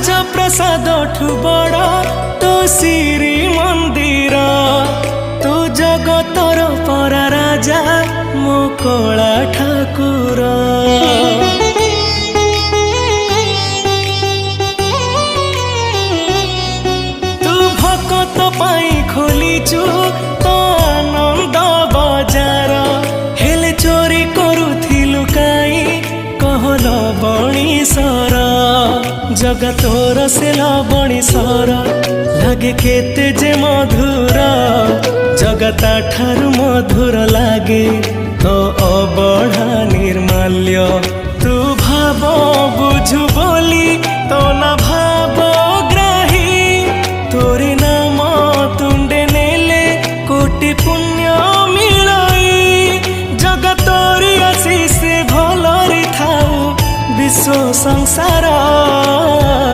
ରାଜପ୍ରସାଦ ଠୁ ବଡ଼ ତୋ ଶ୍ରୀ ମନ୍ଦିର। ତୁ ଜଗତର ପରା ରାଜା ମୋ କଳା ଠାକୁର। ତୁ ଭକତ ପାଇଁ ଖୋଲିଛୁ ତ ଆନନ୍ଦ ବଜାର। ହେଲେ ଚୋରି କରୁଥିଲୁ କାଇଁ କହଲ ବଣିସର। ଜଗା ତୋର ସେ ଲବଣିସର ଲାଗେ କେତେ ଯେ ମଧୁର। ଜଗା ତା ଠାରୁ ମଧୁର ଲାଗେ ତ ଅବଢ଼ା ନିର୍ମାଲ୍ୟ। ତୁ ଭାବ ବୁଝୁ ବୋଲି ତୋ ନା